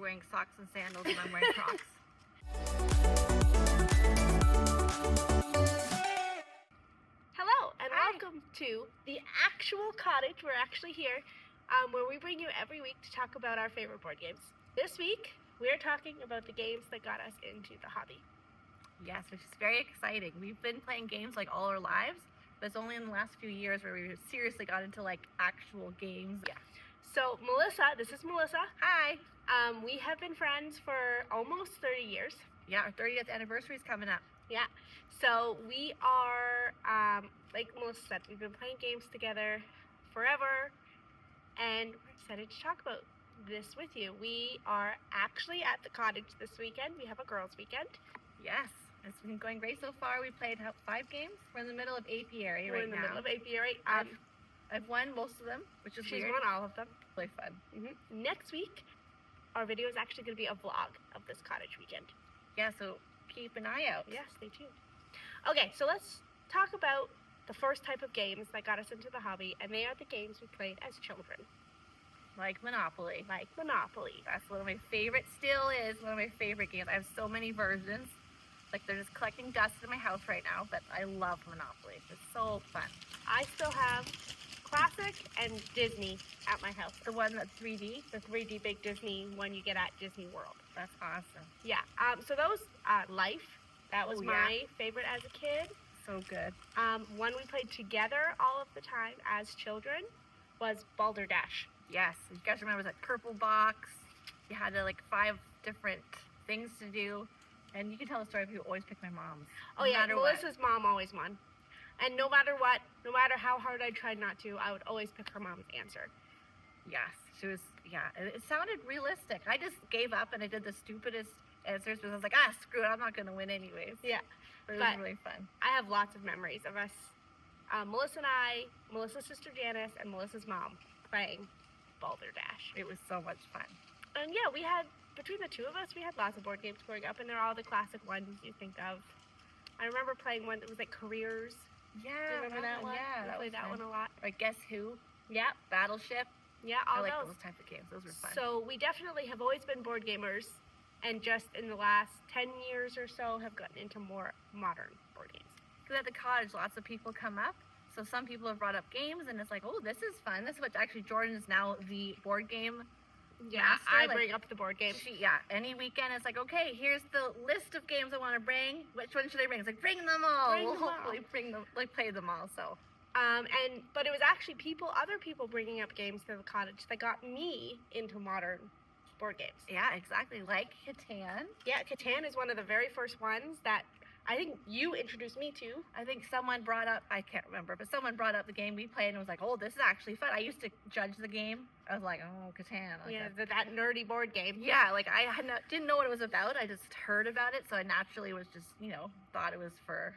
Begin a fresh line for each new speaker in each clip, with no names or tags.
wearing socks and sandals and I'm wearing Crocs.
Hello and welcome to the actual cottage. We're actually here where we bring you every week to talk about our favorite board games. This week we're talking about the games that got us into the hobby.
Yes, which is very exciting. We've been playing games like all our lives, but it's only in the last few years where we seriously got into like actual games.
Yeah. So Melissa, this is Melissa.
Hi.
We have been friends for almost 30 years.
Yeah, our 30th anniversary is coming up.
Yeah. So we are, like Melissa said, we've been playing games together forever, and we're excited to talk about this with you. We are actually at the cottage this weekend. We have a girls' weekend.
Yes. It's been going great so far. We played 5 games. We're in the middle of apiary right now.
We're in the middle of apiary.
I've won most of them, which is
She's
weird.
won all of them.
Really fun.
Next week, our video is actually going to be a vlog of this cottage weekend.
Yeah, so keep an eye out.
Yeah, stay tuned. Okay, so let's talk about the first type of games that got us into the hobby, and they are the games we played as children.
Like Monopoly.
Like Monopoly.
That's one of my favorite, still is one of my favorite games. I have so many versions. Like they're just collecting dust in my house right now, but I love Monopoly. It's so fun.
I still have Classic and Disney at my house.
The one that's 3D?
The 3D big Disney one you get at Disney World.
That's awesome.
Yeah. So those, Life, that was my favorite as a kid.
So good.
One we played together all of the time as children was Balderdash.
Yes. You guys remember that purple box? You had like 5 different things to do. And you can tell the story of who always picked my mom's.
Oh yeah, Melissa's mom always won. And no matter what, no matter how hard I tried not to, I would always pick her mom's answer.
Yes, she was, it sounded realistic. I just gave up and I did the stupidest answers because I was like, screw it, I'm not going to win anyways.
Yeah.
But it was really fun.
I have lots of memories of us, Melissa and I, Melissa's sister Janice, and Melissa's mom playing Balderdash.
It was so much fun.
And yeah, we had, between the two of us, we had lots of board games growing up, and they're all the classic ones you think of. I remember playing one that was like Careers.
Yeah,
do you remember that one?
Yeah,
I played that one a lot.
Or Guess Who?
Yeah.
Battleship.
Yeah, all
I like
those.
those type of games. Those were fun.
So we definitely have always been board gamers, and just in the last 10 years or so have gotten into more modern board games.
Because at the cottage, lots of people come up. So some people have brought up games, and it's like, oh, this is fun. This is what actually Jordan is now the board game master.
I bring up the board game.
Any weekend it's like, okay, here's the list of games I want to bring. Which one should I bring? It's like, bring them all. We'll hopefully play them all. So,
but it was actually other people bringing up games to the cottage that got me into modern board games.
Yeah, exactly. Like Catan.
Yeah, Catan is one of the very first ones that I think you introduced me to.
I think someone brought up, I can't remember, but someone brought up the game we played and was like, oh, this is actually fun. I used to judge the game. I was like, oh, Catan. Like
that nerdy board game.
Yeah, like I didn't know what it was about. I just heard about it. So I naturally was just, thought it was for,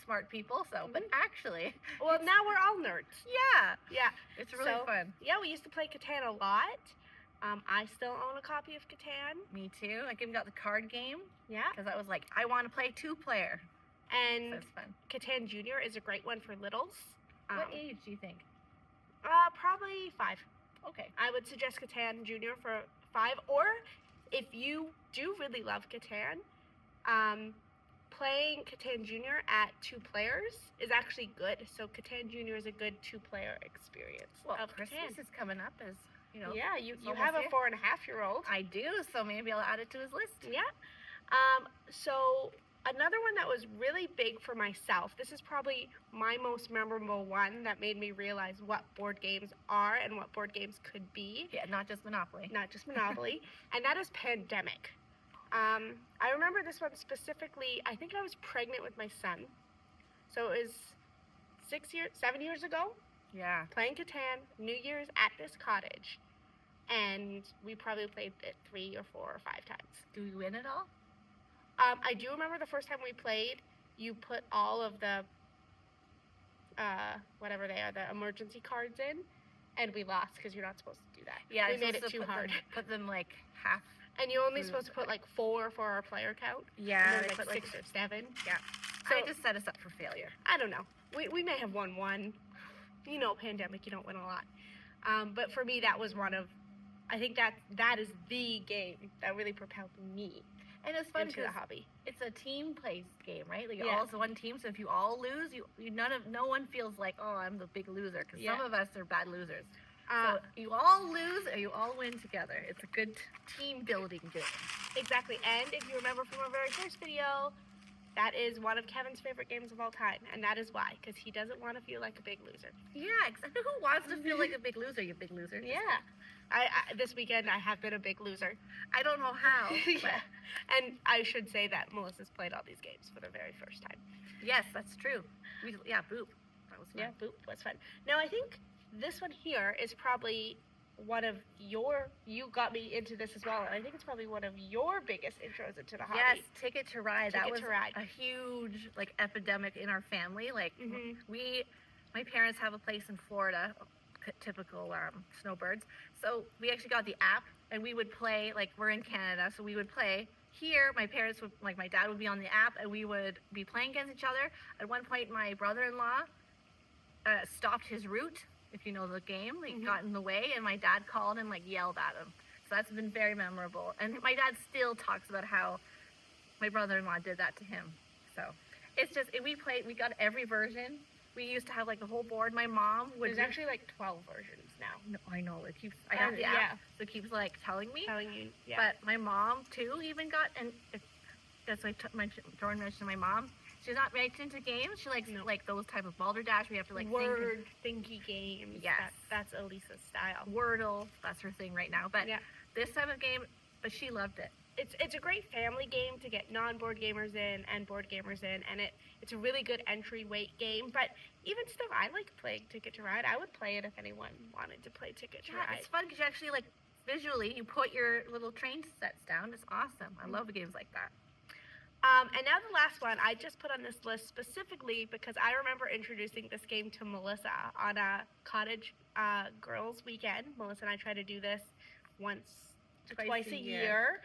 smart people. So, but actually.
Well, now we're all nerds.
Yeah.
Yeah.
It's really fun.
Yeah, we used to play Catan a lot. I still own a copy of Catan.
Me too. I even got the card game.
Yeah.
Because I was like, I want to play 2-player.
And
so it's fun.
Catan Junior is a great one for littles.
What age do you think?
Probably 5.
Okay.
I would suggest Catan Junior for 5. Or if you do really love Catan, playing Catan Junior at 2 players is actually good. So Catan Junior is a good 2-player experience.
Well, Christmas is coming up as...
Yeah, you have a 4.5-year-old.
I do, so maybe I'll add it to his list.
Yeah. So another one that was really big for myself, this is probably my most memorable one that made me realize what board games are and what board games could be.
Yeah, not just Monopoly.
Not just Monopoly. And that is Pandemic. I remember this one specifically, I think I was pregnant with my son. So it was 7 years ago.
Yeah.
Playing Catan, New Year's at this cottage. And we probably played it 3 or 4 or 5 times.
Do we win it all?
I do remember the first time we played, you put all of the, whatever they are, the emergency cards in, and we lost because you're not supposed to do that.
Yeah,
we made it too hard.
Put them like half.
And you're only supposed to put like 4 for our player count.
Yeah.
And then like 6 or 7.
Yeah. So I just set us up for failure.
I don't know. We may have won one. Pandemic, you don't win a lot. But for me, that was one of I think that is the game that really propelled me
And it's fun
into the
because
hobby.
it's a team play game, right? Like
Yeah.
all as one team. So if you all lose, no one feels like, oh, I'm the big loser, because some of us are bad losers. So you all lose or you all win together. It's a good team building game.
Exactly. And if you remember from our very first video, that is one of Kevin's favorite games of all time, and that is why, because he doesn't want to feel like a big loser.
Yeah, exactly. Who wants to feel like a big loser? You big loser.
Yeah. I this weekend I have been a big loser.
I don't know how.
Yeah. And I should say that Melissa's played all these games for the very first time.
Yes, that's true. Boop. That was fun.
Yeah, Boop was fun. Now I think this one here is probably one of you got me into this as well, and I think it's probably one of your biggest intros into the hobby.
Yes, Ticket to Ride.
Ticket
that was
to Ride.
A huge epidemic in our family.
Mm-hmm.
My parents have a place in Florida, typical snowbirds. So we actually got the app, and we would play. We're in Canada, so we would play. Here, my parents would, my dad would be on the app, and we would be playing against each other. At one point, my brother-in-law stopped his route, if you know the game, got in the way, and my dad called and yelled at him. So that's been very memorable. And my dad still talks about how my brother-in-law did that to him. So it's just, we got every version. We used to have the whole board. My mom would.
There's actually 12 versions now.
No, I know. It keeps. I have the app, so it keeps telling me.
Telling you. Yeah.
But my mom too even got, and that's Jordan mentioned my mom. She's not right into games. She likes those type of balderdash. We have to
word thinky games.
Yes,
that's Elisa's style.
Wordle, that's her thing right now. But this type of game, but she loved it.
It's a great family game to get non-board gamers in and board gamers in, and it's a really good entry weight game. But even still, I like playing Ticket to Ride. I would play it if anyone wanted to play Ticket to Ride.
It's fun because you actually visually you put your little train sets down. It's awesome. I love games like that.
And now the last one I just put on this list specifically because I remember introducing this game to Melissa on a Cottage girls weekend. Melissa and I try to do this twice a year.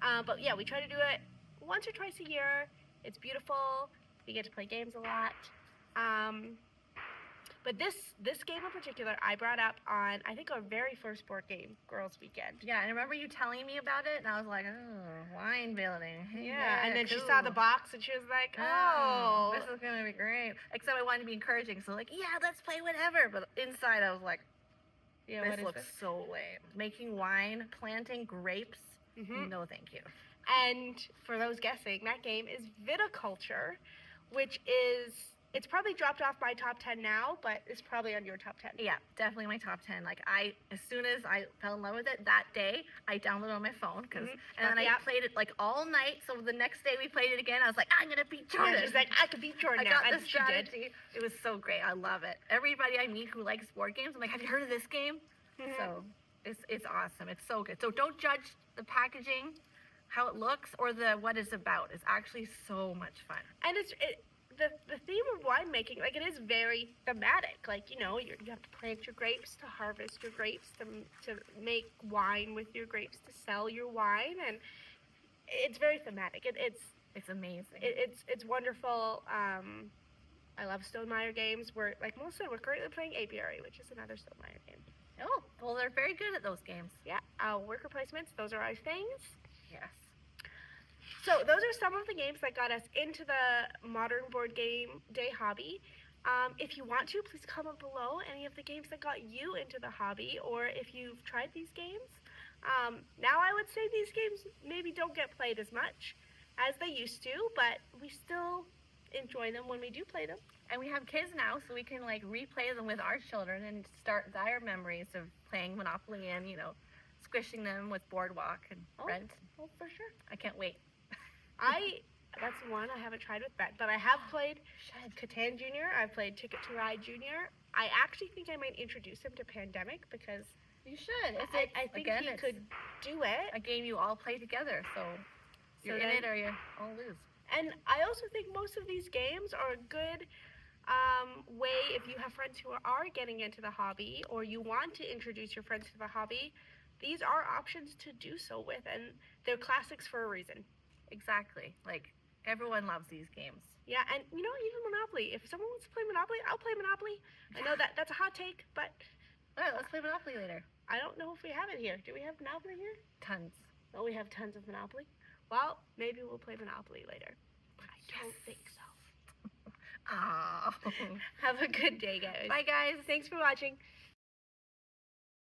But yeah, we try to do it once or twice a year. It's beautiful. We get to play games a lot. But this game in particular, I brought up on, I think, our very first board game, Girls Weekend.
Yeah, and I remember you telling me about it, and I was like, oh, wine building.
Yeah, and then she saw the box, and she was like, oh.
This is going to be great. Except I wanted to be encouraging, so yeah, let's play whatever. But inside, I was like, this looks so lame. Making wine, planting grapes, no thank you.
And for those guessing, that game is viticulture, which is... It's probably dropped off my top 10 now, but it's probably on your top 10.
Yeah, definitely my top 10. As soon as I fell in love with it that day, I downloaded it on my phone, and then I played it all night. So the next day we played it again. I was like, I'm gonna beat Jordan.
Yeah, she's like, I could beat Jordan now.
I got the strategy. It was so great. I love it. Everybody I meet who likes board games, I'm like, have you heard of this game? So it's awesome. It's so good. So don't judge the packaging, how it looks, or what it's about. It's actually so much fun.
And the theme of winemaking, it is very thematic. You have to plant your grapes to harvest your grapes, to make wine with your grapes, to sell your wine, and it's very thematic.
It's amazing.
It's wonderful. I love Stonemaier games. We're Melissa, we're currently playing Apiary, which is another Stonemaier game.
Oh, well, they're very good at those games.
Yeah, worker placements, those are our things.
Yes.
So those are some of the games that got us into the modern board game day hobby. If you want to, please comment below any of the games that got you into the hobby, or if you've tried these games. Now I would say these games maybe don't get played as much as they used to, but we still enjoy them when we do play them.
And we have kids now, so we can replay them with our children and start their memories of playing Monopoly and, squishing them with Boardwalk and Rent.
Oh, for sure.
I can't wait.
That's one I haven't tried with Ben, but I have played Catan Junior. I've played Ticket to Ride Junior. I actually think I might introduce him to Pandemic because
you should.
I think he could do it.
A game you all play together, so you're in it or you all lose.
And I also think most of these games are a good way if you have friends who are getting into the hobby or you want to introduce your friends to the hobby. These are options to do so with, and they're classics for a reason.
Exactly. Everyone loves these games.
Yeah, and even Monopoly. If someone wants to play Monopoly, I'll play Monopoly. I know that's a hot take, but
all right, let's play Monopoly later.
I don't know if we have it here. Do we have Monopoly here?
Tons.
Oh, we have tons of Monopoly. Well, maybe we'll play Monopoly later. I don't think so.
Oh.
Have a good day, guys.
Bye, guys.
Thanks for watching.